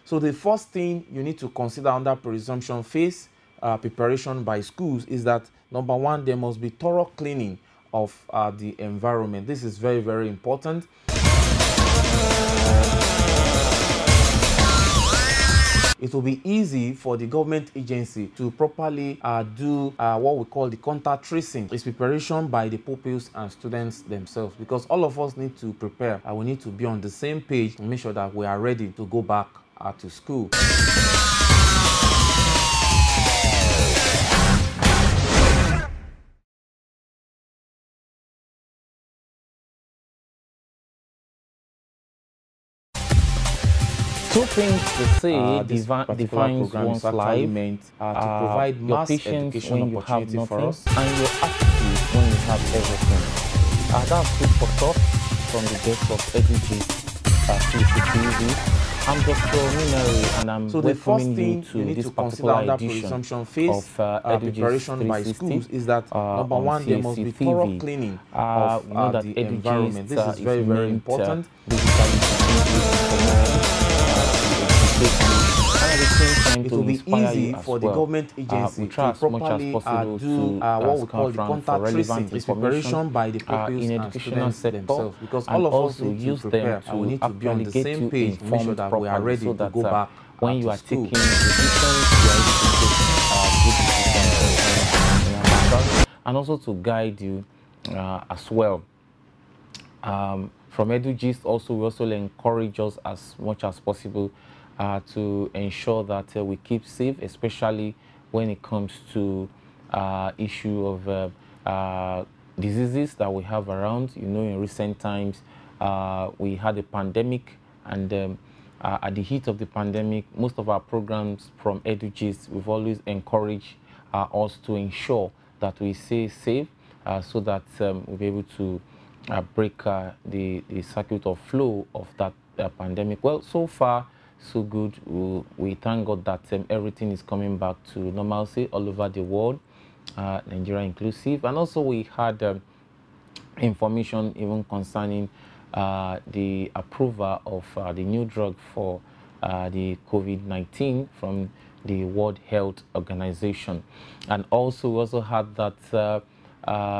So the first thing you need to consider under pre-resumption phase preparation by schools is that, number one, there must be thorough cleaning of the environment. This is very, very important. It will be easy for the government agency to properly do what we call the contact tracing. It's preparation by the pupils and students themselves, because all of us need to prepare. We need to be on the same page to make sure that we are ready to go back to school. Two things to say defines one's life: meant to provide mass education when you have opportunity nothing, for us, and your attitude when you have everything. That's food for thought from the guest of Edugist. I'm Dr. Minari, and I'm welcoming you to this particular edition of preparation by schools is that, number one, there must be thorough cleaning of the environment. This is very, very important. It will be easy for the government agency to properly do what we call the contact tracing. It's preparation by the pupils and students themselves, because all of us need to prepare and we need to be on the same page to make sure that we are ready to go back when you are taking decisions, you are able to take good decisions and also to guide you as well. From Edugist, also we also encourage us as much as possible to ensure that we keep safe, especially when it comes to issue of diseases that we have around. You know, in recent times, we had a pandemic, and at the heat of the pandemic, most of our programs from Edugist, we've always encouraged us to ensure that we stay safe so that we'll be able to break the circuit of flow of that pandemic. Well, so far, so good. We thank God that everything is coming back to normalcy all over the world, Nigeria inclusive. And also we had information even concerning the approval of the new drug for the COVID-19 from the World Health Organization. And also we also had that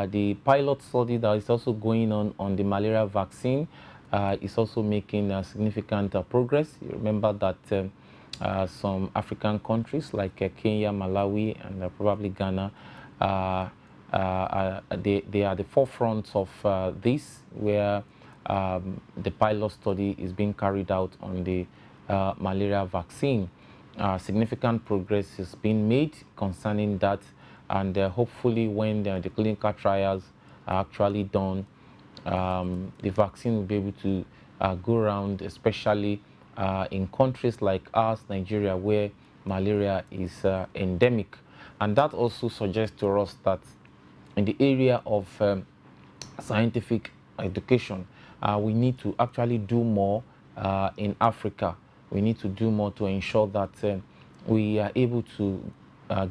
the pilot study that is also going on the malaria vaccine is also making significant progress. You remember that some African countries like Kenya, Malawi, and probably Ghana, they are the forefront of this, where the pilot study is being carried out on the malaria vaccine. Significant progress is being made concerning that, and hopefully when the clinical trials are actually done, the vaccine will be able to go around, especially in countries like ours, Nigeria, where malaria is endemic. And that also suggests to us that in the area of scientific education, we need to actually do more in Africa. We need to do more to ensure that we are able to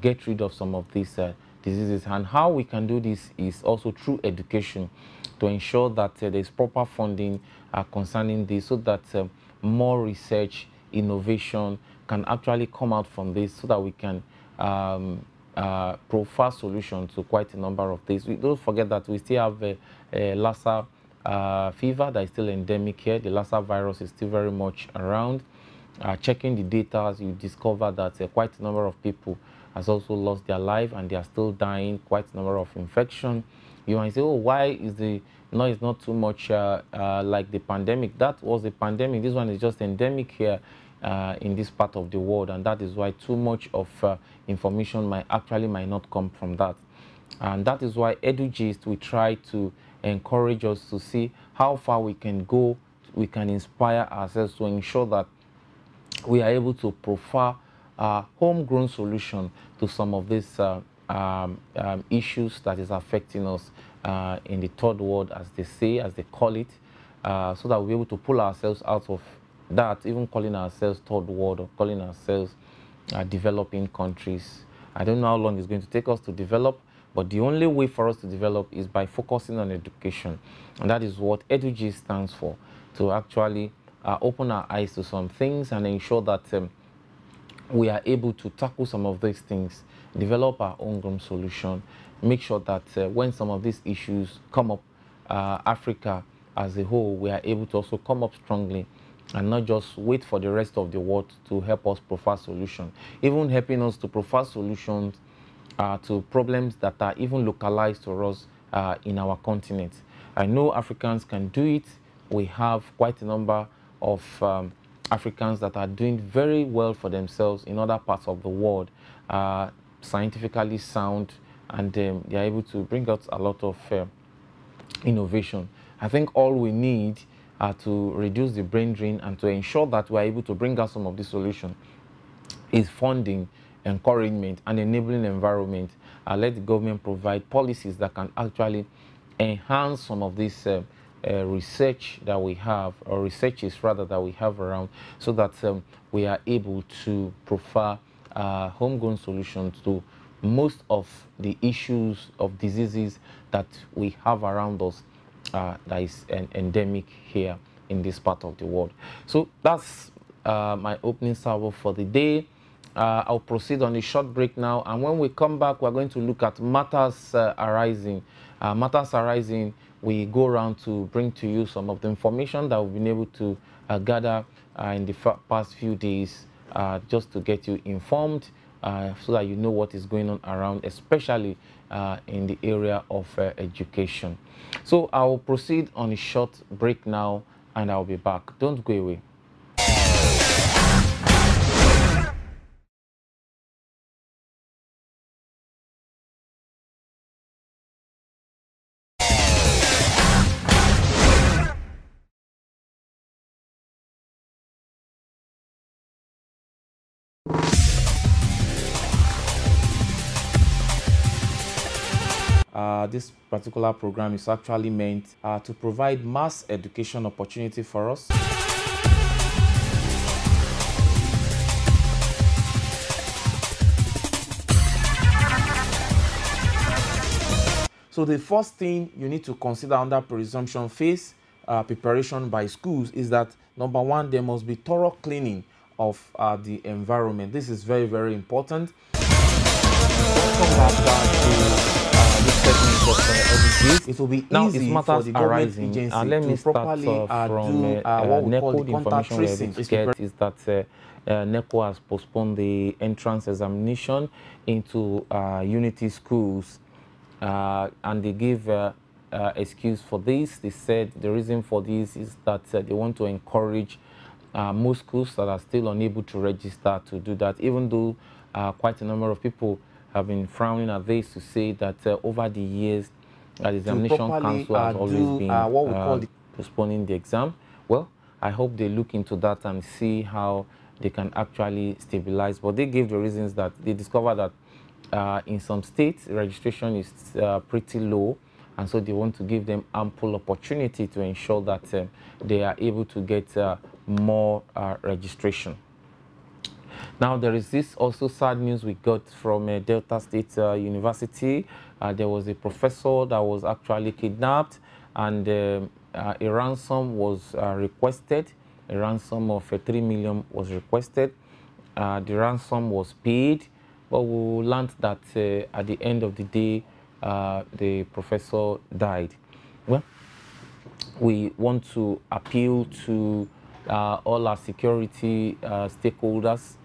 get rid of some of these diseases. And how we can do this is also through education, to ensure that there is proper funding concerning this, so that more research, innovation can actually come out from this, so that we can provide solutions to quite a number of things. We don't forget that we still have Lassa fever that is still endemic here. The Lassa virus is still very much around. Checking the data, you discover that quite a number of people has also lost their life, and they are still dying. Quite a number of infection. You might say, oh, why is it's not too much like the pandemic? That was the pandemic. This one is just endemic here in this part of the world, and that is why too much of information might not come from that. And that is why Edugist, we try to encourage us to see how far we can go. We can inspire ourselves to ensure that we are able to provide homegrown solution to some of these issues that is affecting us in the third world, as they say, as they call it, so that we'll be able to pull ourselves out of that, even calling ourselves third world or calling ourselves developing countries. I don't know how long it's going to take us to develop, but the only way for us to develop is by focusing on education. And that is what Edugist stands for, to actually open our eyes to some things and ensure that we are able to tackle some of these things, develop our own grown solution, make sure that when some of these issues come up, Africa as a whole, we are able to also come up strongly and not just wait for the rest of the world to help us provide solutions, even helping us to provide solutions to problems that are even localized to us in our continent. I know Africans can do it. We have quite a number of Africans that are doing very well for themselves in other parts of the world, scientifically sound, and they are able to bring out a lot of innovation. I think all we need to reduce the brain drain and to ensure that we are able to bring out some of the solutions is funding, encouragement, and enabling environment. Let the government provide policies that can actually enhance some of this research that we have, or researches rather, that we have around, so that we are able to provide homegrown solutions to most of the issues of diseases that we have around us that is endemic here in this part of the world. So that's my opening salvo for the day. I'll proceed on a short break now, and when we come back, we're going to look at matters arising. Matters arising, we go around to bring to you some of the information that we've been able to gather in the past few days, just to get you informed, so that you know what is going on around, especially in the area of education. So I'll proceed on a short break now, and I'll be back. Don't go away. This particular program is actually meant to provide mass education opportunity for us. So the first thing you need to consider under presumption phase preparation by schools is that, number one, there must be thorough cleaning of the environment. This is very, very important. Come back down to it will be now, easy for the government agency let me to properly do what we call the contact tracing. Is that NECO has postponed the entrance examination into Unity schools, and they gave excuse for this. They said the reason for this is that they want to encourage most schools that are still unable to register to do that, even though quite a number of people have been frowning at this to say that over the years, the examination council has always been postponing the exam. Well, I hope they look into that and see how they can actually stabilize. But they gave the reasons that they discovered that in some states, registration is pretty low, and so they want to give them ample opportunity to ensure that they are able to get more registration. Now, there is this also sad news we got from Delta State University. There was a professor that was actually kidnapped, and a ransom was requested. A ransom of 3 million was requested. The ransom was paid, but we learned that at the end of the day, the professor died. Well, we want to appeal to all our security stakeholders.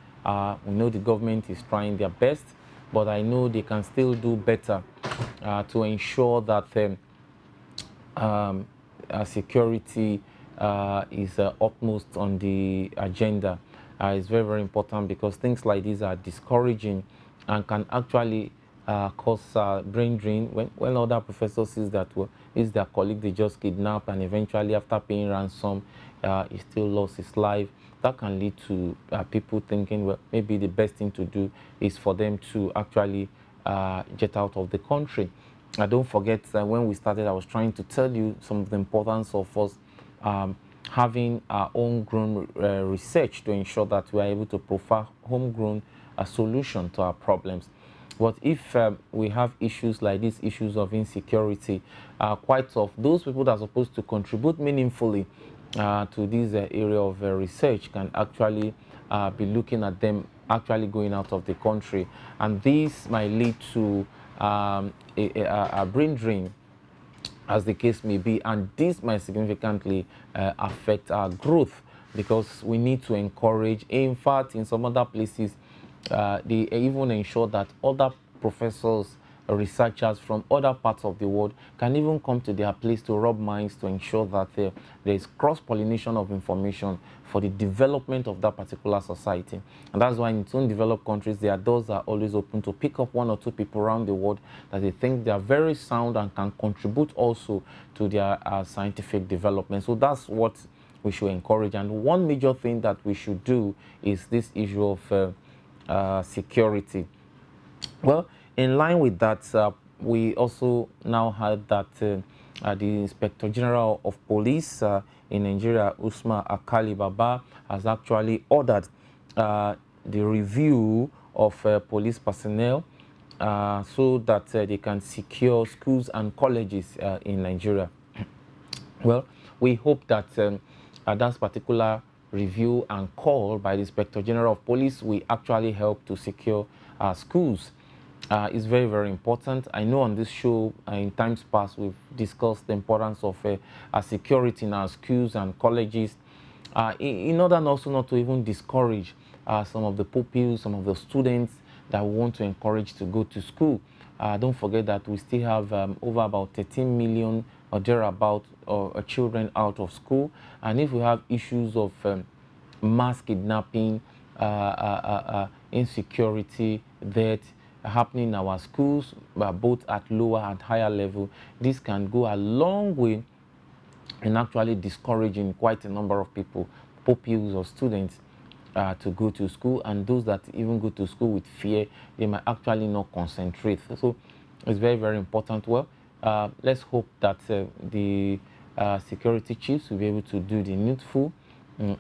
We know the government is trying their best, but I know they can still do better to ensure that security is utmost on the agenda. It's very, very important, because things like these are discouraging and can actually cause brain drain. When other professors sees that, well, is their colleague they just kidnapped, and eventually after paying ransom, he still lost his life. That can lead to people thinking, well, maybe the best thing to do is for them to actually get out of the country. Don't forget that when we started, I was trying to tell you some of the importance of us having our homegrown research to ensure that we are able to provide homegrown solution to our problems. But if we have issues like these, issues of insecurity, quite of those people that are supposed to contribute meaningfully to this area of research can actually be looking at them actually going out of the country, and this might lead to a brain drain, as the case may be, and this might significantly affect our growth, because we need to encourage. In fact, in some other places, they even ensure that other professors, researchers from other parts of the world can even come to their place to rub minds to ensure that there is cross-pollination of information for the development of that particular society. And that's why in some developed countries, their doors are always open to pick up one or two people around the world that they think they are very sound and can contribute also to their scientific development. So that's what we should encourage. And one major thing that we should do is this issue of security. Well, in line with that, we also now heard that the Inspector General of Police in Nigeria, Usman Akali Baba, has actually ordered the review of police personnel so that they can secure schools and colleges in Nigeria. Well, we hope that that particular review and call by the Inspector General of Police will actually help to secure schools. Is very, very important. I know on this show, in times past, we've discussed the importance of security in our schools and colleges, in order also not to even discourage some of the pupils, some of the students that we want to encourage to go to school. Don't forget that we still have over about 13 million or thereabout children out of school. And if we have issues of mass kidnapping, insecurity, death, happening in our schools, both at lower and higher level, this can go a long way in actually discouraging quite a number of people, pupils or students, to go to school. And those that even go to school with fear, they might actually not concentrate. So it's very, very important. Well, let's hope that the security chiefs will be able to do the needful,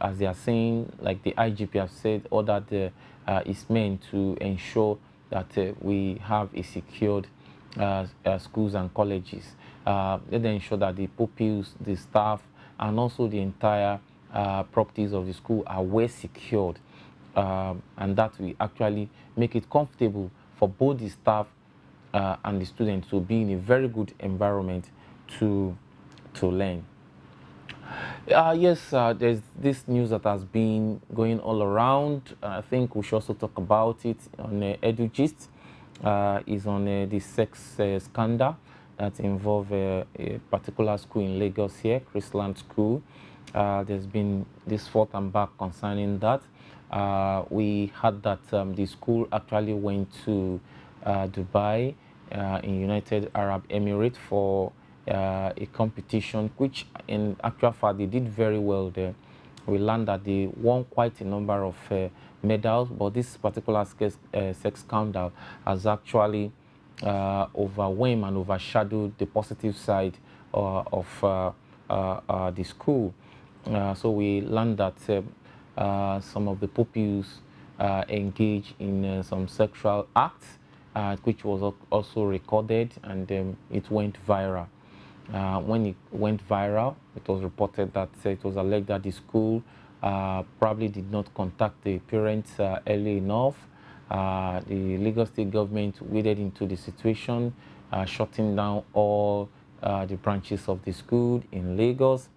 as they are saying, like the IGP have said, ordered his men to ensure that we have a secured schools and colleges. Let them ensure that the pupils, the staff, and also the entire properties of the school are well secured, and that will actually make it comfortable for both the staff and the students to be in a very good environment to learn. Yes, there's this news that has been going all around. I think we should also talk about it on Edugist. Is on the sex scandal that involve a particular school in Lagos here, Chrisland School. There's been this forth and back concerning that. We heard that the school actually went to Dubai in United Arab Emirates for a competition, which in actual fact they did very well there. We learned that they won quite a number of medals, but this particular sex scandal has actually overwhelmed and overshadowed the positive side of the school. So we learned that some of the pupils engaged in some sexual acts, which was also recorded, and it went viral. When it went viral, it was reported that it was alleged that the school probably did not contact the parents early enough. The Lagos State government waded into the situation, shutting down all the branches of the school in Lagos.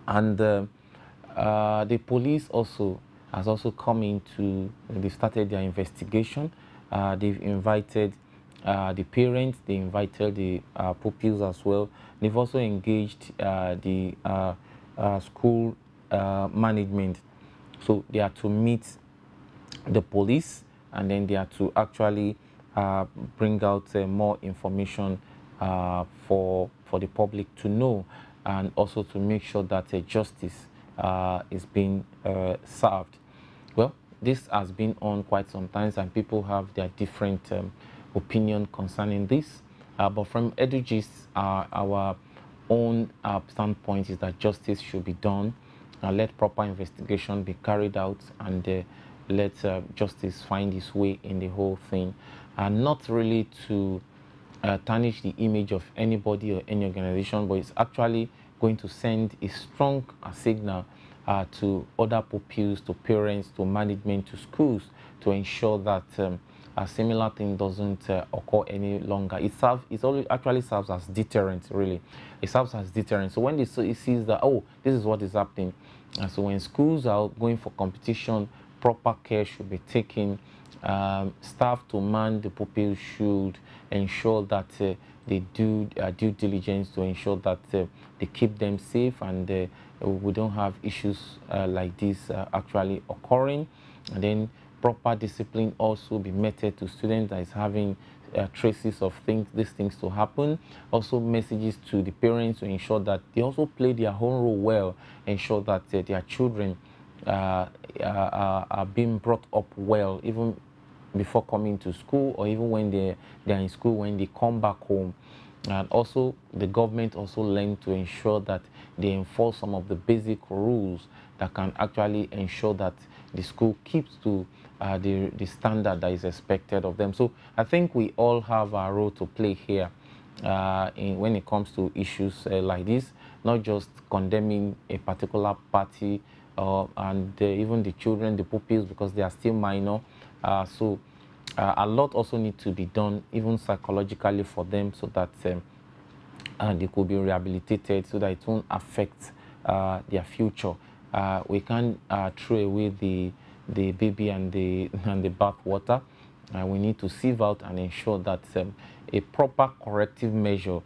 And the police also has also come into, they've started their investigation. They've invited the parents, they invited the pupils as well. They've also engaged the school management. So they are to meet the police, and then they are to actually bring out more information for the public to know, and also to make sure that justice is being served. Well, this has been on quite some time, and people have their different opinion concerning this. But from Edugist, our own standpoint is that justice should be done. Let proper investigation be carried out, and let justice find its way in the whole thing. And not really to tarnish the image of anybody or any organization, but it's actually going to send a strong signal to other pupils, to parents, to management, to schools, to ensure that a similar thing doesn't occur any longer. Actually serves as deterrent, really. It serves as deterrent. So when it sees that, oh, this is what is happening, so when schools are going for competition, proper care should be taken. Staff to man the pupils should ensure that they do due diligence to ensure that they keep them safe, and we don't have issues like this actually occurring. And then proper discipline also be meted to students that is having traces of these things to happen. Also messages to the parents to ensure that they also play their own role well, ensure that their children are being brought up well, even before coming to school, or even when they're in school, when they come back home. And also the government also learn to ensure that they enforce some of the basic rules that can actually ensure that the school keeps to the standard that is expected of them. So I think we all have a role to play here when it comes to issues like this, not just condemning a particular party and even the children, the pupils, because they are still minor. So a lot also needs to be done, even psychologically, for them, so that they could be rehabilitated, so that it won't affect their future. We can't throw away the baby and the bath water. We need to sieve out and ensure that a proper corrective measure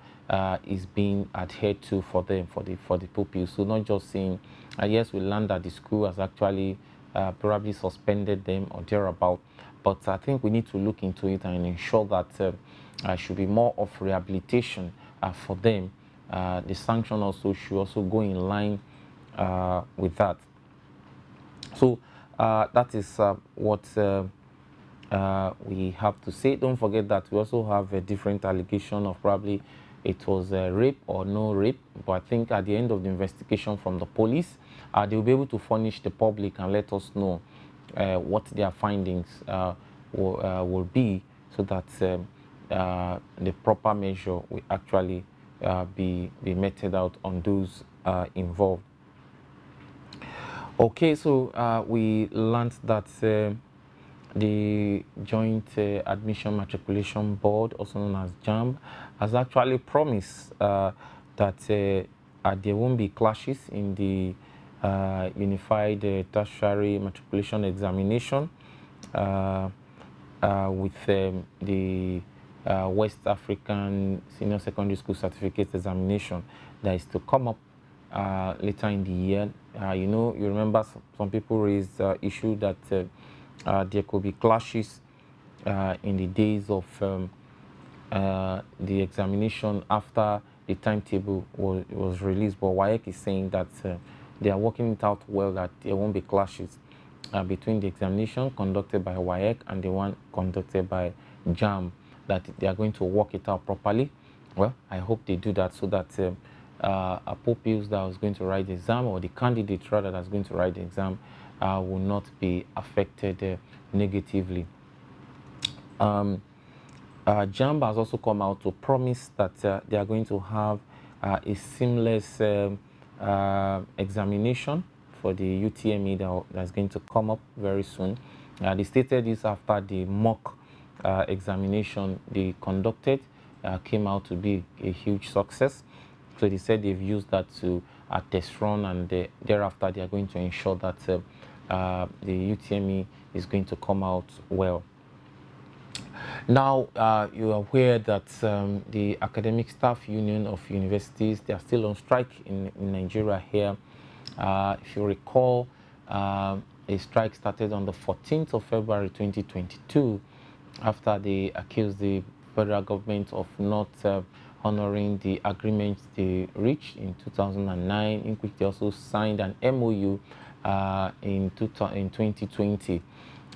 is being adhered to for them, for the pupils. So not just saying, yes, we learned that the school has actually probably suspended them or thereabout, but I think we need to look into it and ensure that should be more of rehabilitation for them. The sanction also should also go in line with that. So that is what we have to say. Don't forget that we also have a different allegation of probably it was rape or no rape, but I think at the end of the investigation from the police, they will be able to furnish the public and let us know what their findings will be, so that the proper measure will actually be meted out on those involved. Okay, so we learned that the Joint Admission Matriculation Board, also known as JAMB, has actually promised that there won't be clashes in the Unified Tertiary Matriculation Examination with the West African Senior Secondary School Certificate Examination that is to come up later in the year. You remember some people raised the issue that there could be clashes in the days of the examination after the timetable was released. But WAEC is saying that they are working it out well, that there won't be clashes between the examination conducted by WAEC and the one conducted by JAMB, that they are going to work it out properly. Well, I hope they do that, so that a pupils that was going to write the exam, or the candidate rather that's going to write the exam, will not be affected negatively. JAMB has also come out to promise that they are going to have a seamless examination for the UTME that's going to come up very soon. They stated this after the mock examination they conducted came out to be a huge success. So they said they've used that to test run, and thereafter they are going to ensure that the UTME is going to come out well. Now, you are aware that the Academic Staff Union of Universities, they are still on strike in Nigeria here. If you recall, a strike started on the 14th of February 2022 after they accused the federal government of not honoring the agreement they reached in 2009, in which they also signed an MOU in 2020.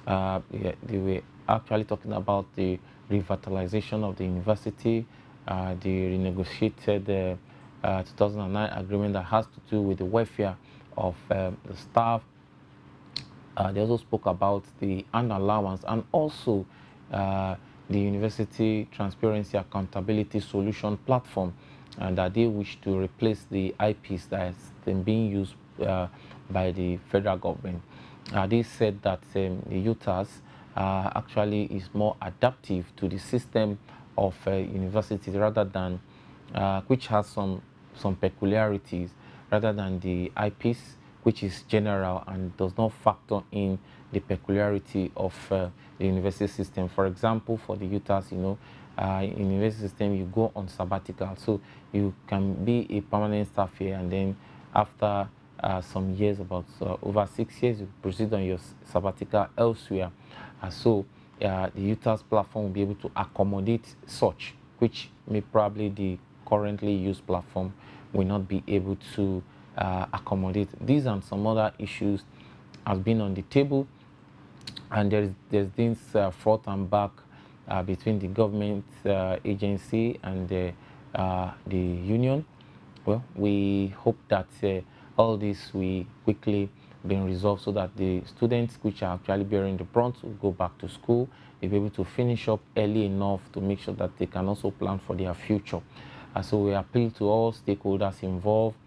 They were actually talking about the revitalization of the university, the renegotiated 2009 agreement that has to do with the welfare of the staff. They also spoke about the earned allowance, and also the University Transparency Accountability Solution Platform and that they wish to replace the IPs that has been being used by the federal government. They said that the UTAS actually is more adaptive to the system of universities rather than, which has some peculiarities, rather than the IPs, which is general and does not factor in the peculiarity of the university system. For example, for the UTAS, in university system, you go on sabbatical, so you can be a permanent staff here, and then after some years, about over 6 years, you proceed on your sabbatical elsewhere. So the UTAS platform will be able to accommodate such, which may probably the currently used platform will not be able to accommodate. These and some other issues have been on the table, and there's been front and back between the government agency and the union. Well, we hope that all this will quickly be resolved so that the students which are actually bearing the brunt will go back to school. They'll be able to finish up early enough to make sure that they can also plan for their future. So we appeal to all stakeholders involved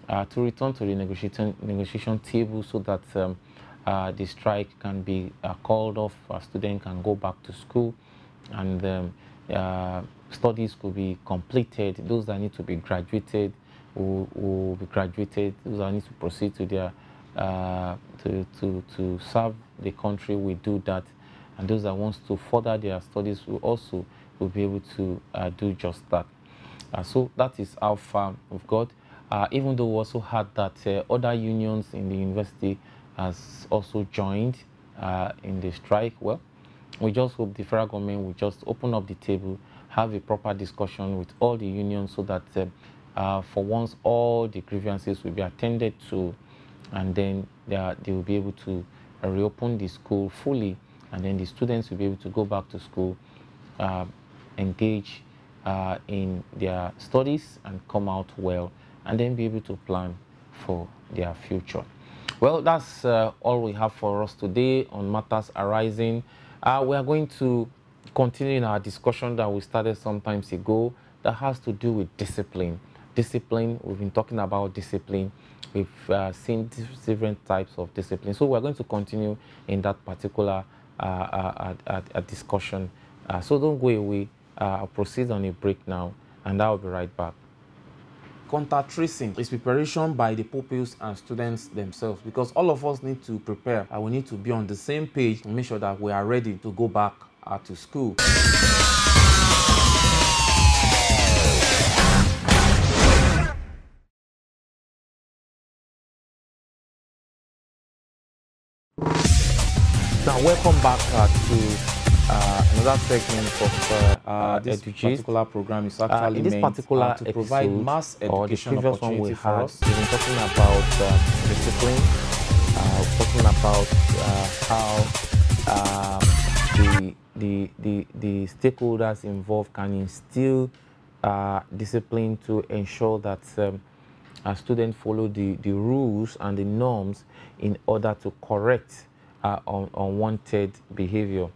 to return to the negotiation table so that the strike can be called off, students can go back to school, and studies could be completed. Those that need to be graduated will be graduated. Those that need to proceed to their to serve the country will do that, and those that wants to further their studies will be able to do just that. So that is how far we've got. Even though we also had that other unions in the university has also joined in the strike. Well, we just hope the federal government will just open up the table, have a proper discussion with all the unions so that for once all the grievances will be attended to, and then they will be able to reopen the school fully, and then the students will be able to go back to school, engage in their studies and come out well, and then be able to plan for their future. Well, that's all we have for us today on matters arising. We are going to continue in our discussion that we started some time ago that has to do with discipline. Discipline, we've been talking about discipline. We've seen different types of discipline. So we're going to continue in that particular discussion. So don't go away. I'll proceed on a break now, and I'll be right back. Contact tracing is preparation by the pupils and students themselves, because all of us need to prepare and we need to be on the same page to make sure that we are ready to go back to school. Now, welcome back to another segment of this particular program is actually meant to provide mass education opportunity for us. We've been talking about discipline, talking about how the stakeholders involved can instill discipline to ensure that students follow the rules and the norms in order to correct unwanted behavior.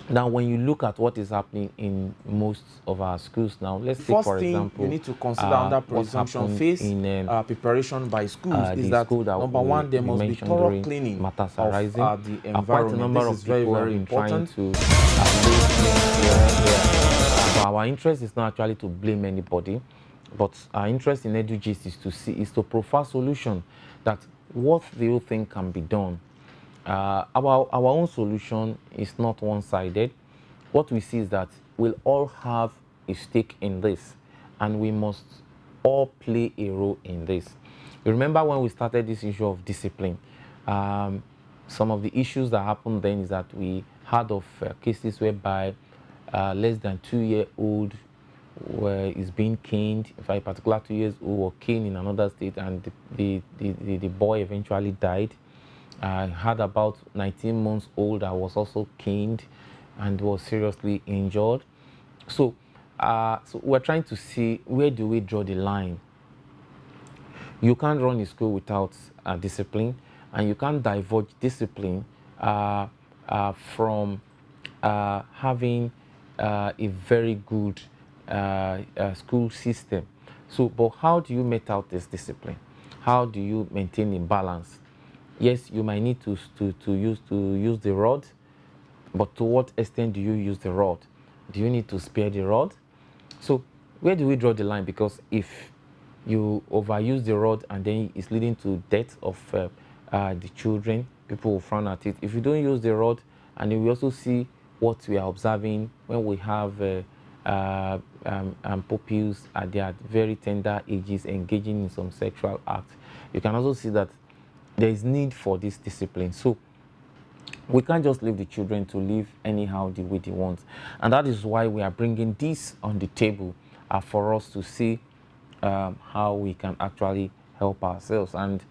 Now, when you look at what is happening in most of our schools now, let's take, for example, you need to consider under presumption phase in preparation by schools is that number one, there must be thorough cleaning of the environment. This is very, very important. Our interest is not actually to blame anybody, but our interest in Edugist is to profile solution that what do you think can be done. Our own solution is not one-sided. What we see is that we'll all have a stake in this, and we must all play a role in this. You remember when we started this issue of discipline, some of the issues that happened then is that we heard of cases whereby less than 2-year-old is being caned. In fact, a particular 2 years old was caned in another state, and the boy eventually died. I heard about 19 months old that was also caned and was seriously injured. So, so we're trying to see, where do we draw the line? You can't run a school without discipline, and you can't divulge discipline from having a very good school system. So, but how do you met out this discipline? How do you maintain a balance? Yes, you might need to use the rod, but to what extent do you use the rod? Do you need to spare the rod? So where do we draw the line? Because if you overuse the rod and then it's leading to death of the children, people will frown at it. If you don't use the rod, and then we also see what we are observing when we have pupils at their very tender ages engaging in some sexual acts, you can also see that there is need for this discipline. So we can't just leave the children to live anyhow the way they want. And that is why we are bringing this on the table for us to see how we can actually help ourselves. And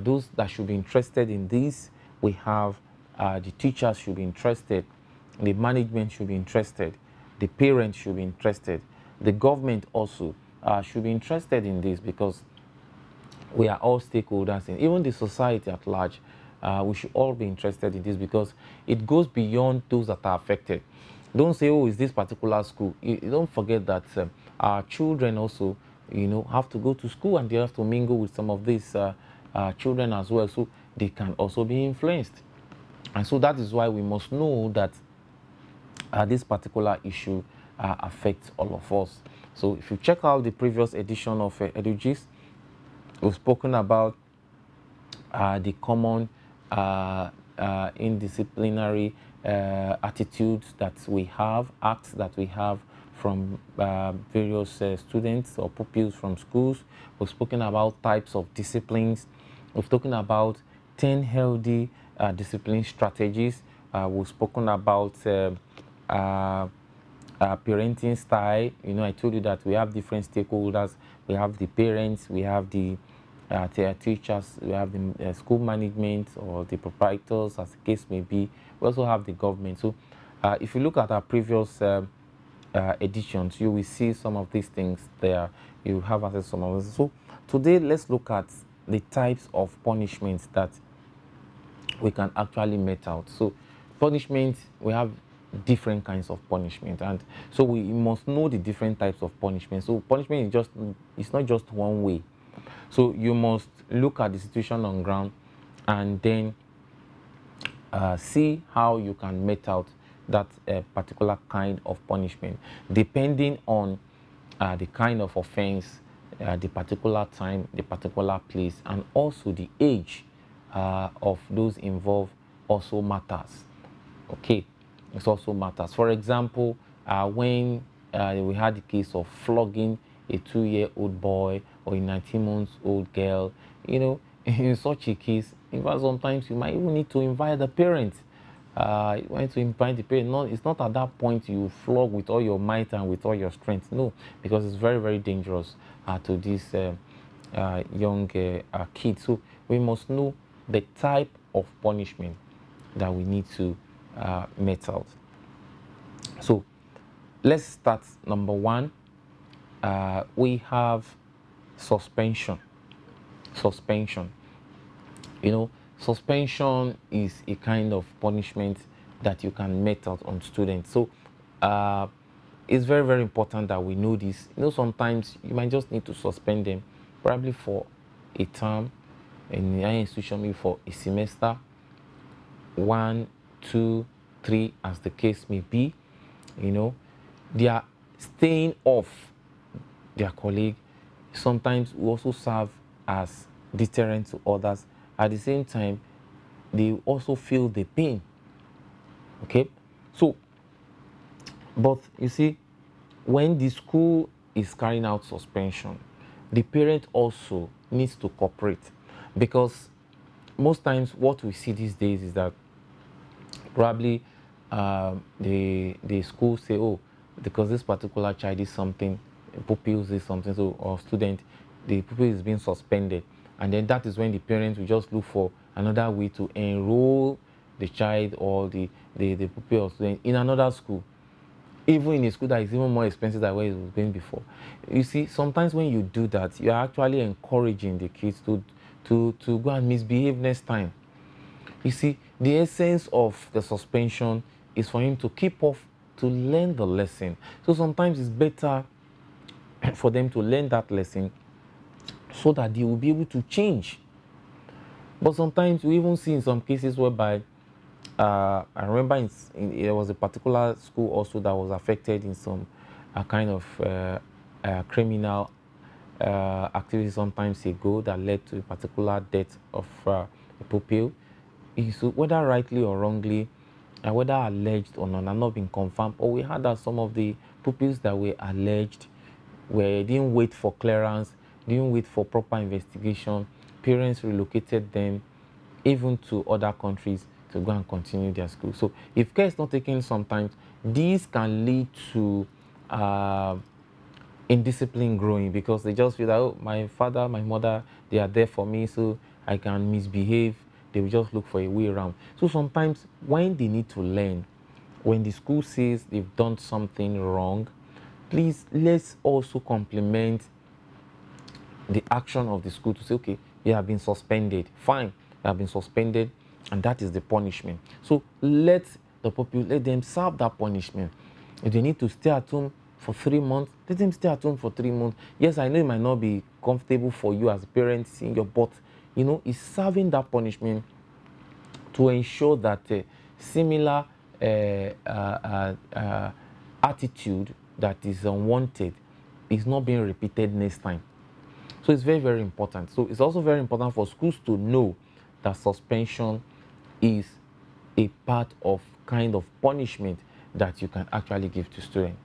those that should be interested in this, we have the teachers should be interested, the management should be interested, the parents should be interested, the government also should be interested in this, because we are all stakeholders, and even the society at large. We should all be interested in this, because it goes beyond those that are affected. Don't say, oh, it's this particular school. You don't forget that our children also, have to go to school, and they have to mingle with some of these children as well, so they can also be influenced. And so that is why we must know that this particular issue affects all of us. So if you check out the previous edition of Edugist, we've spoken about the common indisciplinary attitudes that we have, acts that we have from various students or pupils from schools. We've spoken about types of disciplines. We've spoken about 10 healthy discipline strategies. We've spoken about parenting style. I told you that we have different stakeholders. We have the parents, we have the teachers, we have the school management or the proprietors, as the case may be. We also have the government. So if you look at our previous editions, you will see some of these things there. You have access to some of this. So today, let's look at the types of punishments that we can actually met out. So punishment, we have different kinds of punishment, and so we must know the different types of punishment. So punishment is it's not just one way. So you must look at the situation on ground and then see how you can met out that particular kind of punishment, depending on the kind of offense, the particular time, the particular place, and also the age of those involved also matters. Okay, it also matters. For example, when we had the case of flogging a 2-year-old boy or a 19-month-old girl, in such a case, in fact, sometimes you might even need to invite the parents. You want to invite the parents. It's not at that point you flog with all your might and with all your strength. No, because it's very, very dangerous to these young kids. So we must know the type of punishment that we need to met out. So let's start. Number one, we have suspension. Suspension. Suspension is a kind of punishment that you can met out on students. So it's very, very important that we know this. Sometimes you might just need to suspend them, probably for a term in the institution, maybe for a semester, 1, 2, 3, as the case may be. They are staying off their colleague. Sometimes we also serve as deterrent to others. At the same time, they also feel the pain. Okay, so, but you see, when the school is carrying out suspension, the parent also needs to cooperate, because most times what we see these days is that probably the school say, oh, because this particular child is something, pupils is something, so, or student, the pupil is being suspended. And then that is when the parents will just look for another way to enroll the child or the pupil or student in another school, even in a school that is even more expensive than where it was going before. You see, sometimes when you do that, you are actually encouraging the kids to go and misbehave next time. You see, the essence of the suspension is for him to keep off to learn the lesson. So sometimes it's better for them to learn that lesson so that they will be able to change. But sometimes we even see in some cases whereby I remember there was a particular school also that was affected in some kind of criminal activity sometimes ago that led to a particular death of a pupil. So whether rightly or wrongly, and whether alleged or not been confirmed, or we heard that some of the pupils that were alleged didn't wait for clearance, didn't wait for proper investigation. Parents relocated them even to other countries to go and continue their school. So if care is not taken sometimes, these can lead to indiscipline growing, because they just feel that, oh, my father, my mother, they are there for me, so I can misbehave. They will just look for a way around. So sometimes when they need to learn, when the school says they've done something wrong, please, let's also compliment the action of the school to say, okay, you have been suspended. Fine, they have been suspended, and that is the punishment. So let them serve that punishment. If they need to stay at home for 3 months, let them stay at home for 3 months. Yes, I know it might not be comfortable for you as a parent seeing your, but it's serving that punishment to ensure that similar attitude that is unwanted is not being repeated next time. So it's very, very important. So it's also very important for schools to know that suspension is a part of kind of punishment that you can actually give to students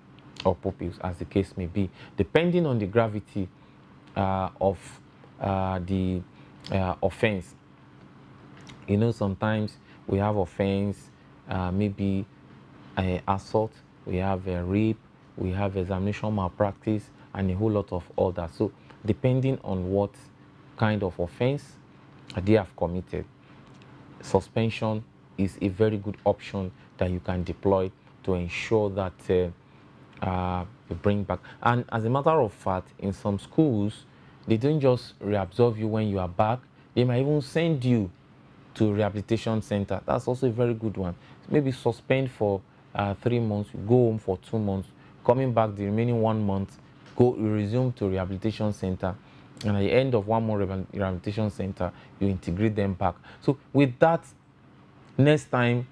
or pupils, as the case may be, depending on the gravity of the offense. Sometimes we have offense, maybe assault, we have rape, we have examination malpractice, and a whole lot of others. So depending on what kind of offense they have committed, suspension is a very good option that you can deploy to ensure that you bring back. And as a matter of fact, in some schools, they don't just reabsorb you when you are back. They might even send you to rehabilitation center. That's also a very good one. Maybe suspend for 3 months, you go home for 2 months, coming back the remaining 1 month, resume to rehabilitation center, and at the end of 1 more rehabilitation center, you integrate them back. So with that, next time,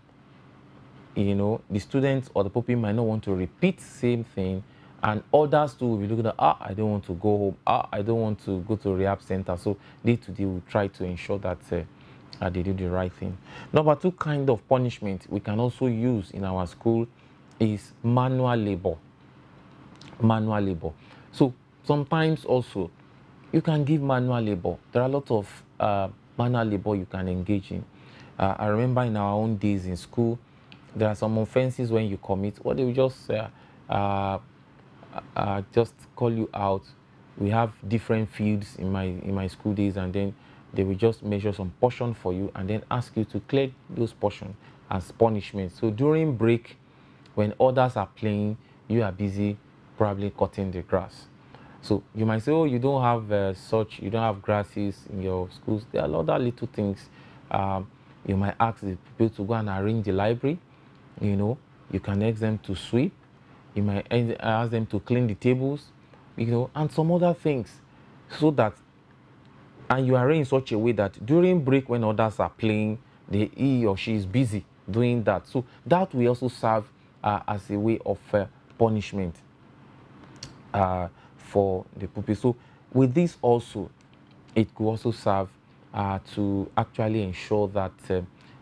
the students or the pupil might not want to repeat the same thing, and others too will be looking at, I don't want to go home, I don't want to go to rehab center. So day to day, we try to ensure that they do the right thing. Number 2 kind of punishment we can also use in our school is manual labor. Manual labor. So sometimes also you can give manual labor. There are a lot of manual labor you can engage in. I remember in our own days in school, there are some offenses when you commit, or they will just call you out. We have different fields in my school days, and then they will just measure some portion for you and then ask you to clear those portions as punishment. So during break, when others are playing, you are busy probably cutting the grass. So you might say, oh, you don't have you don't have grasses in your schools. There are other little things. You might ask the people to go and arrange the library. You can ask them to sweep. You might ask them to clean the tables, and some other things, so that, and you arrange in such a way that during break when others are playing, he or she is busy doing that. So that will also serve as a way of punishment for the pupil. So with this also, it could also serve to actually ensure that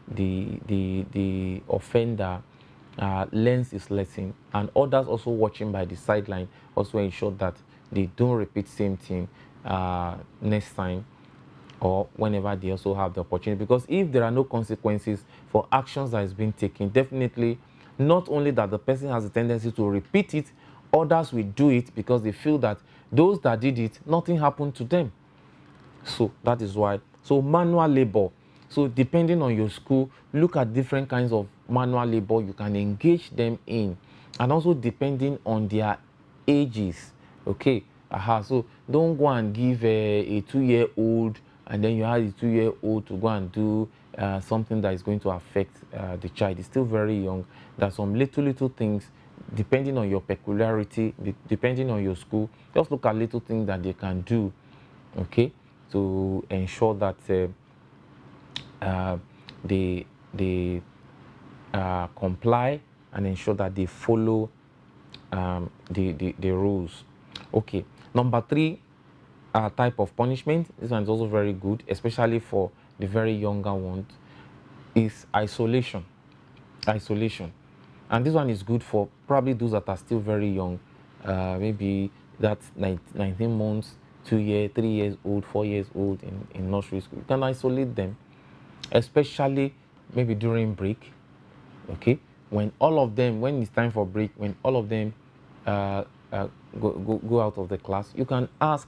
the offender learns his lesson, and others also watching by the sideline also ensure that they don't repeat same thing next time, or whenever they also have the opportunity. Because if there are no consequences for actions that is being taken, definitely not only that the person has a tendency to repeat it, others will do it because they feel that those that did it, nothing happened to them. So that is why. So manual labor. So depending on your school, look at different kinds of manual labor you can engage them in, and also depending on their ages. Okay. So don't go and give a 2-year-old, and then you have a 2-year-old to go and do something that is going to affect the child. It's still very young. There are some little things depending on your peculiarity, depending on your school, just look at little things that they can do, okay, to ensure that they comply and ensure that they follow the rules. Okay, number 3 type of punishment, this one is also very good, especially for the very younger ones, is isolation. Isolation. And this one is good for probably those that are still very young, maybe that's 19 months, 2 years, 3 years old, 4 years old in nursery school. You can isolate them, especially maybe during break, okay? When all of them, when it's time for break, when all of them go out of the class, you can ask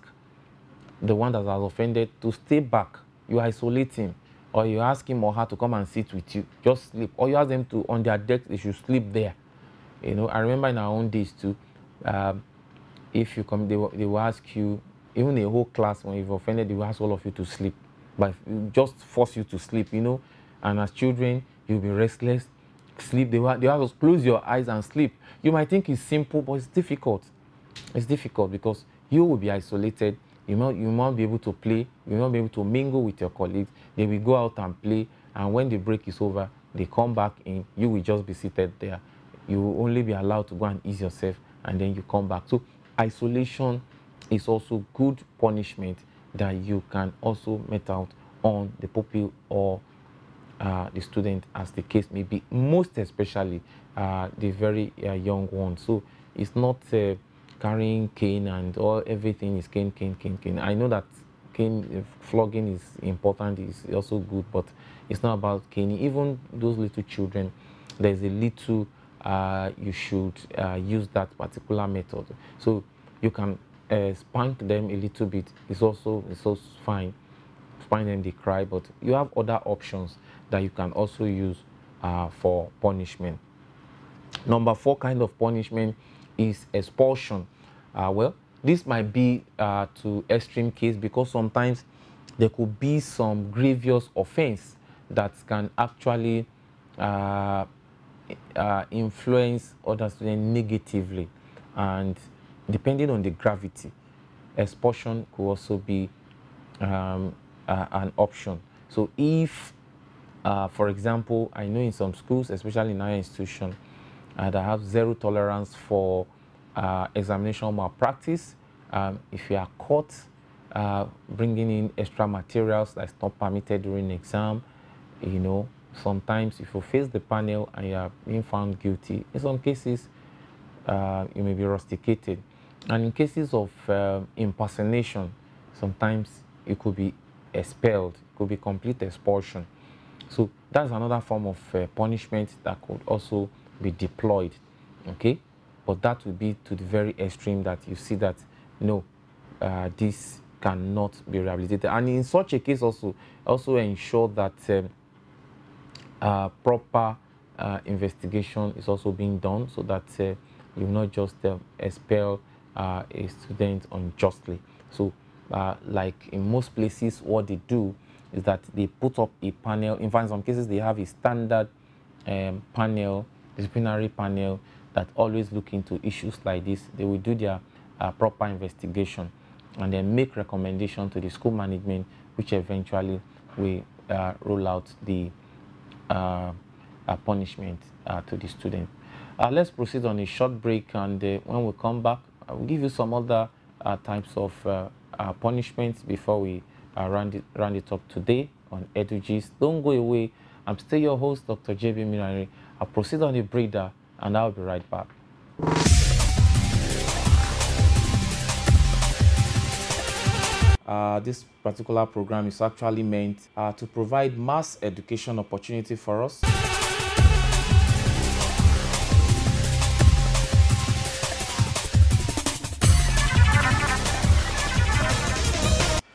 the one that has offended to stay back. You isolate him, or you ask him or her to come and sit with you, just sleep, or you ask them to, on their deck, they should sleep there. You know, I remember in our own days too, if you come, they will ask you, even a whole class, when you've offended, they will ask all of you to sleep, but just force you to sleep, you know. And as children, you'll be restless, sleep. They have to close your eyes and sleep. You might think it's simple, but it's difficult. It's difficult because you will be isolated. You won't be able to play. You will not be able to mingle with your colleagues. They will go out and play, and when the break is over, they come back in. You will just be seated there. You will only be allowed to go and ease yourself, and then you come back. So isolation is also good punishment that you can also mete out on the pupil or the student, as the case may be, most especially the very young ones. So it's not carrying cane and everything is cane. I know that cane, flogging is important, is also good, but it's not about caning. Even those little children, there's a little you should use that particular method. So you can spank them a little bit. It's also fine. Spank them, they cry, but you have other options that you can also use for punishment. Number 4 kind of punishment is expulsion. Well, this might be to extreme case, because sometimes there could be some grievous offense that can actually influence other students negatively, and depending on the gravity, expulsion could also be an option. So if for example, I know in some schools, especially in our institution, that have zero tolerance for examination malpractice. If you are caught bringing in extra materials that's not permitted during exam, you know, sometimes if you face the panel and you are being found guilty, in some cases you may be rusticated. And in cases of impersonation, sometimes you could be expelled, it could be complete expulsion. So that's another form of punishment that could also be deployed, okay? But that would be to the very extreme that you see that, no, this cannot be rehabilitated. And in such a case also ensure that proper investigation is also being done, so that you will not just expel a student unjustly. So like in most places, what they do is that they put up a panel. In fact, in some cases, they have a standard panel, disciplinary panel, that always look into issues like this. They will do their proper investigation and then make recommendation to the school management, which eventually will roll out the punishment to the student. Let's proceed on a short break, and when we come back, I will give you some other types of punishments before we round it up today on Edugist. Don't go away. I'm still your host, Dr. JB Mirari. I'll proceed on the breather, and I'll be right back. This particular program is actually meant to provide mass education opportunity for us.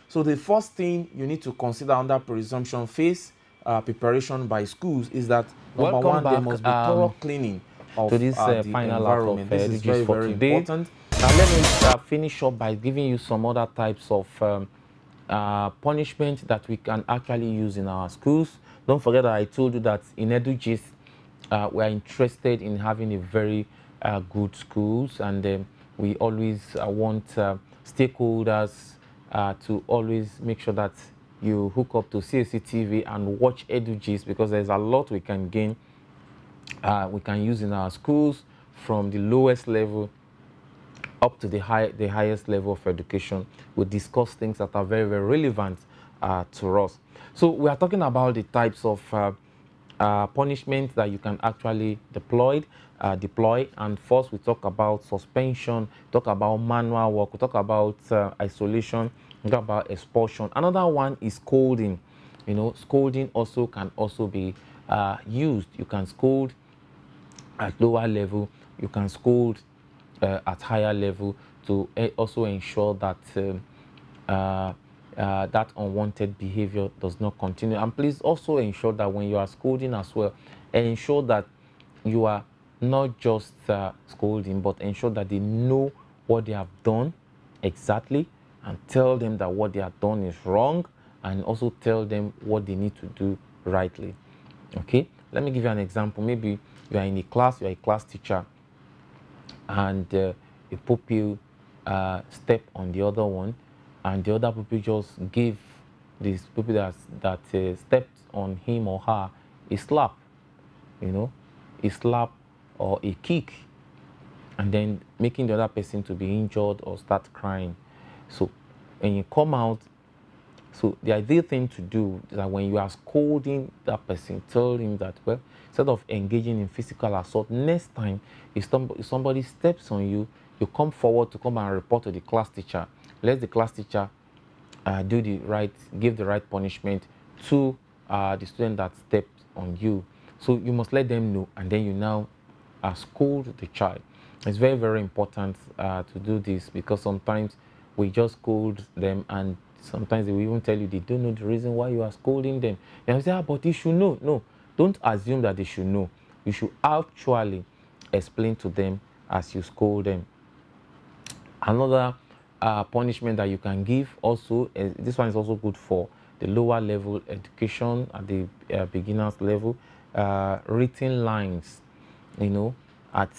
So the first thing you need to consider under presumption phase preparation by schools is that number one, there must be thorough cleaning of to this the final environment. This is very, very important. Now let me finish up by giving you some other types of punishment that we can actually use in our schools. Don't forget that I told you that in Edugist, we are interested in having a very good schools, and we always want stakeholders to always make sure that you hook up to CSC TV and watch Edugist, because there's a lot we can gain, we can use in our schools, from the lowest level up to the highest level of education. We discuss things that are very, very relevant to us. So we are talking about the types of punishment that you can actually deploy. And first we talk about suspension, talk about manual work, we talk about isolation, we talk about expulsion. Another one is scolding. You know, scolding also can also be used. You can scold at lower level, you can scold at higher level, to also ensure that that unwanted behavior does not continue. And please also ensure that when you are scolding as well, ensure that you are not just scolding, but ensure that they know what they have done exactly, and tell them that what they have done is wrong, and also tell them what they need to do rightly. Okay, let me give you an example. Maybe you are in a class, you are a class teacher, and a pupil step on the other one, and the other pupil just give this pupil that stepped on him or her a slap, you know, a slap or a kick, and then making the other person to be injured or start crying. So when you come out, so the ideal thing to do is that when you are scolding that person, tell him that, well, instead of engaging in physical assault, next time if somebody steps on you, you come forward to come and report to the class teacher. Let the class teacher give the right punishment to the student that stepped on you. So you must let them know, and then you now scold the child. It's very, very important to do this, because sometimes we just scold them, and sometimes they will even tell you they don't know the reason why you are scolding them. And you say, but they should know. No, don't assume that they should know. You should actually explain to them as you scold them. Another punishment that you can give also, this one is also good for the lower level education at the beginners level, written lines, you know, at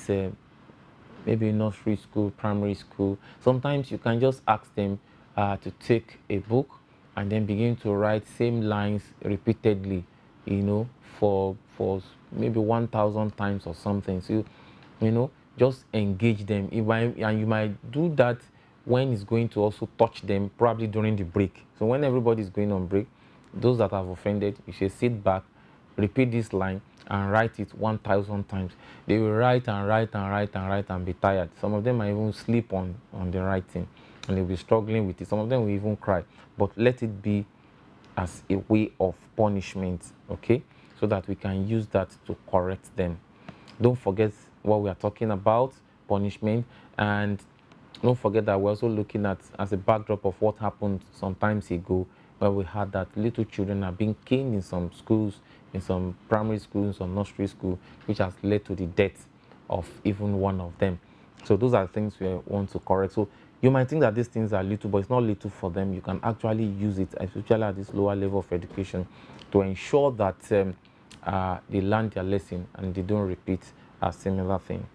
maybe nursery school, primary school. Sometimes you can just ask them to take a book and then begin to write same lines repeatedly, you know, for maybe 1,000 times or something. So, you know, just engage them. And you might do that when it's going to also touch them, probably during the break. So when everybody is going on break, those that have offended, you should sit back, repeat this line, and write it 1,000 times. They will write and write and write and write and be tired. Some of them might even sleep on the writing, and they'll be struggling with it. Some of them will even cry. But let it be as a way of punishment, okay? So that we can use that to correct them. Don't forget what we are talking about, punishment, and don't forget that we're also looking at as a backdrop of what happened some times ago, where we had that little children are being caned in some schools, in some primary schools, some nursery school, which has led to the death of even one of them. So those are things we want to correct. So you might think that these things are little, but it's not little for them. You can actually use it, especially at this lower level of education, to ensure that they learn their lesson and they don't repeat a similar thing.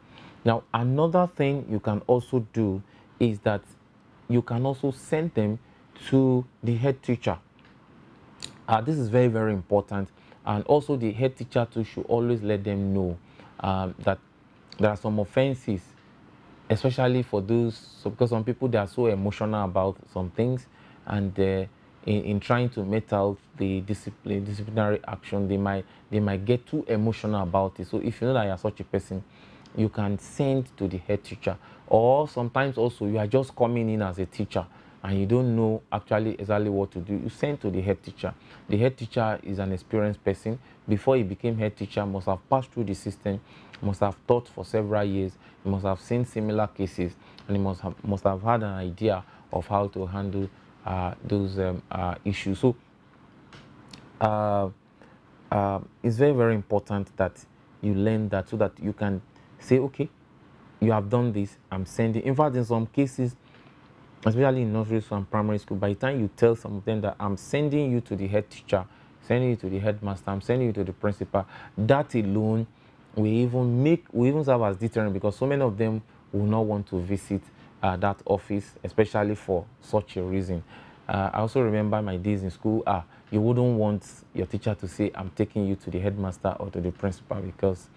Now, another thing you can also do is that you can also send them to the head teacher. This is very, very important. And also the head teacher too should always let them know that there are some offenses, especially for those, because some people, they are so emotional about some things, and in trying to mete out the disciplinary action, they might get too emotional about it. So if you know that you are such a person, you can send to the head teacher. Or sometimes also you are just coming in as a teacher and you don't know actually exactly what to do, you send to the head teacher. The head teacher is an experienced person. Before he became head teacher, must have passed through the system, must have taught for several years, he must have seen similar cases, and he must have had an idea of how to handle those issues. So it's very, very important that you learn that, so that you can say, okay, you have done this, I'm sending. In fact, in some cases, especially in nursery school and primary school, by the time you tell some of them that I'm sending you to the head teacher, sending you to the headmaster, I'm sending you to the principal, that alone we even serve as deterrent, because so many of them will not want to visit that office, especially for such a reason. I also remember my days in school. You wouldn't want your teacher to say, "I'm taking you to the headmaster or to the principal," because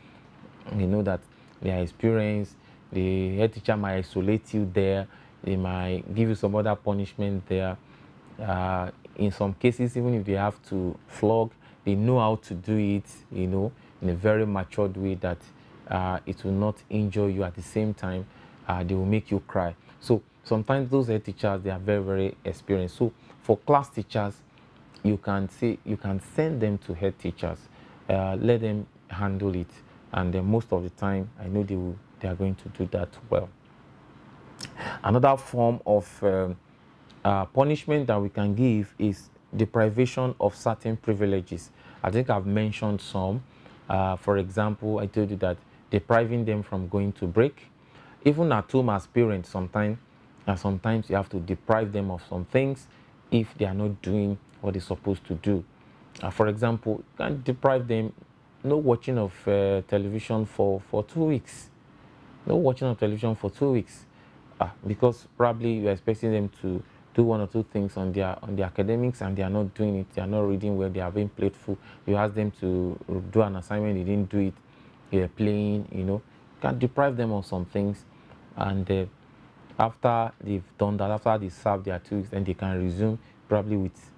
you know that they are experienced. The head teacher might isolate you there. They might give you some other punishment there. In some cases, even if they have to flog, they know how to do it, in a very matured way that it will not injure you. At the same time, they will make you cry. So sometimes those head teachers, they are very, very experienced. So for class teachers, you can send them to head teachers, let them handle it, and then most of the time, I know they are going to do that well. Another form of punishment that we can give is deprivation of certain privileges. I think I've mentioned some. For example, I told you that depriving them from going to break. Even at home as parents, sometimes you have to deprive them of some things if they are not doing what they're supposed to do. For example, you can deprive them no watching of television for 2 weeks. No watching of television for 2 weeks. Because probably you're expecting them to do one or two things on their academics, and they are not doing it. They are not reading well. They are being playful. You ask them to do an assignment, they didn't do it. They're playing. You can deprive them of some things, and after they've done that, after they serve their 2 weeks, then they can resume, probably with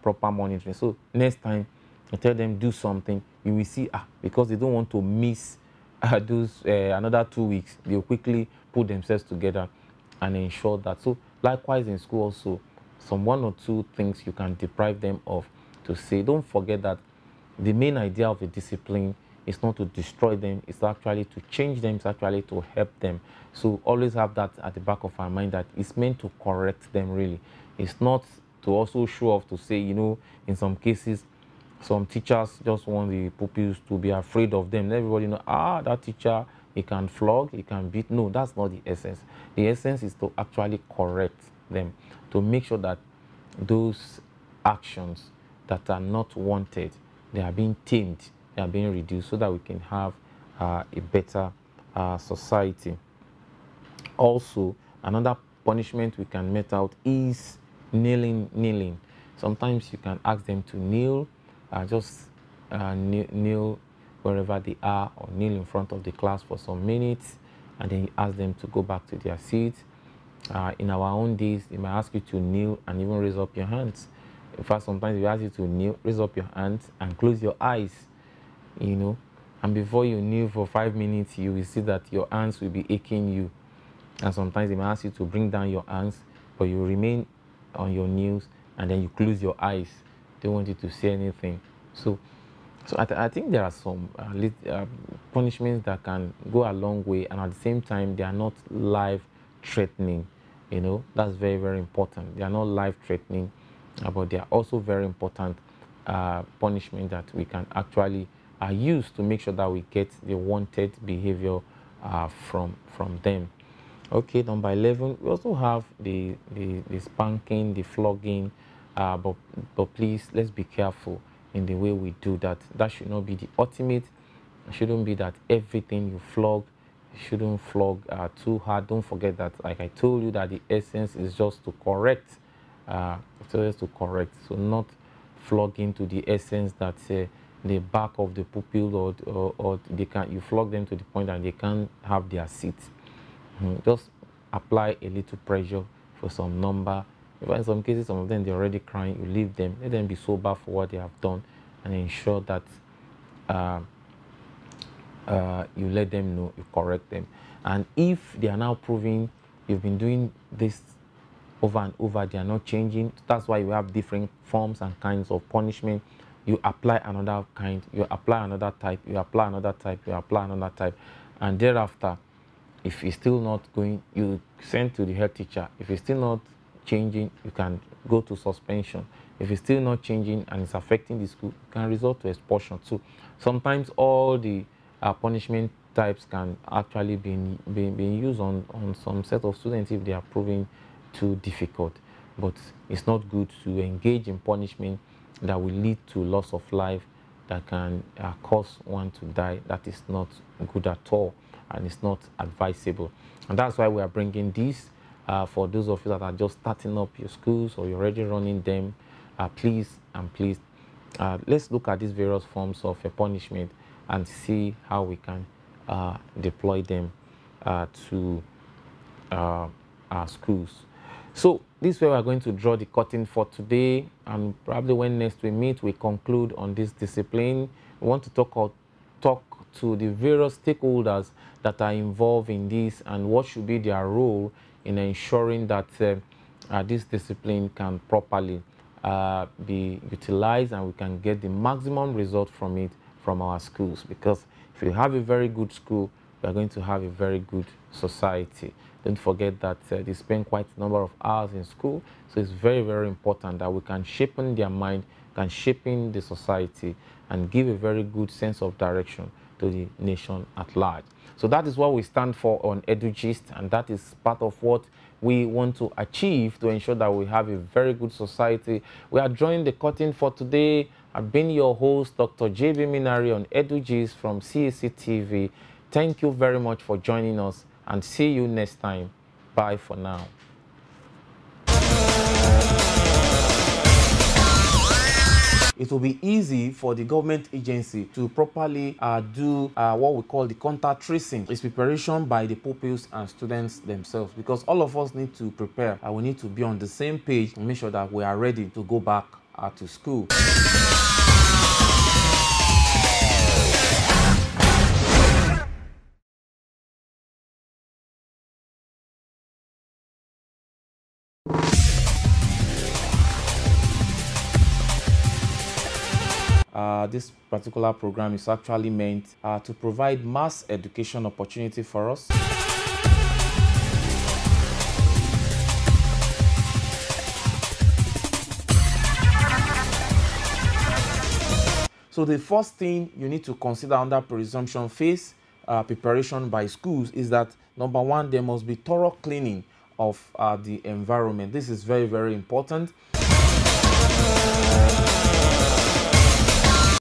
proper monitoring. So next time you tell them do something, you will see because they don't want to miss those another 2 weeks, they'll quickly put themselves together and ensure that. So likewise in school also, some one or two things you can deprive them of, to say, don't forget that the main idea of the discipline is not to destroy them, it's actually to change them, it's actually to help them. So always have that at the back of our mind, that it's meant to correct them really. It's not to also show off, to say, in some cases, some teachers just want the pupils to be afraid of them. Everybody know, that teacher, he can flog, he can beat. No, that's not the essence. The essence is to actually correct them, to make sure that those actions that are not wanted, they are being tamed, they are being reduced, so that we can have a better society. Also, another punishment we can met out is kneeling. Sometimes you can ask them to kneel, just kneel wherever they are, or kneel in front of the class for some minutes, and then you ask them to go back to their seat. In our own days, they might ask you to kneel and even raise up your hands. In fact, sometimes we ask you to kneel, raise up your hands, and close your eyes, and before you kneel for 5 minutes, you will see that your hands will be aching you. And sometimes they may ask you to bring down your hands, but you remain on your knees, and then you close your eyes. They want you to say anything. So I think there are some punishments that can go a long way, and at the same time, they are not life-threatening. That's very, very important. They are not life-threatening, but they are also very important punishment that we can actually use to make sure that we get the wanted behavior from them. Okay, number 11, we also have the spanking, the flogging, but please, let's be careful in the way we do that. That should not be the ultimate. It shouldn't be that everything you flog. You shouldn't flog too hard. Don't forget that, like I told you, that the essence is just to correct. It's just to correct. So not flogging to the essence that the back of the pupil, or you flog them to the point that they can't have their seat. Just apply a little pressure for some number. If in some cases, some of them, they're already crying, you leave them. Let them be sober for what they have done, and ensure that you let them know, you correct them. And if they are now proving you've been doing this over and over, they are not changing, that's why you have different forms and kinds of punishment. You apply another kind, you apply another type, you apply another type, you apply another type, and thereafter, if it's still not going, you send to the head teacher. If it's still not changing, you can go to suspension. If it's still not changing and it's affecting the school, you can resort to expulsion. So sometimes all the punishment types can actually be used on some set of students if they are proving too difficult. But it's not good to engage in punishment that will lead to loss of life, that can cause one to die. That is not good at all, and it's not advisable. And that's why we are bringing this for those of you that are just starting up your schools or you're already running them. Please and please, let's look at these various forms of punishment and see how we can deploy them to our schools. So this is where we're going to draw the curtain for today, and probably when next we meet, we conclude on this discipline. We want to talk to the various stakeholders that are involved in this and what should be their role in ensuring that this discipline can properly be utilized and we can get the maximum result from it from our schools. Because if you have a very good school, we are going to have a very good society. Don't forget that they spend quite a number of hours in school, so it's very, very important that we can shape in their mind, can shape in the society, and give a very good sense of direction to the nation at large. So that is what we stand for on Edugist, and that is part of what we want to achieve to ensure that we have a very good society. We are drawing the curtain for today. I've been your host, Dr. JB Minari, on Edugist from CAC TV. Thank you very much for joining us, and see you next time. Bye for now. It will be easy for the government agency to properly do what we call the contact tracing. It's preparation by the pupils and students themselves, because all of us need to prepare and we need to be on the same page and make sure that we are ready to go back to school. This particular program is actually meant to provide mass education opportunity for us. So the first thing you need to consider under presumption phase preparation by schools is that, number one, there must be thorough cleaning of the environment. This is very, very important.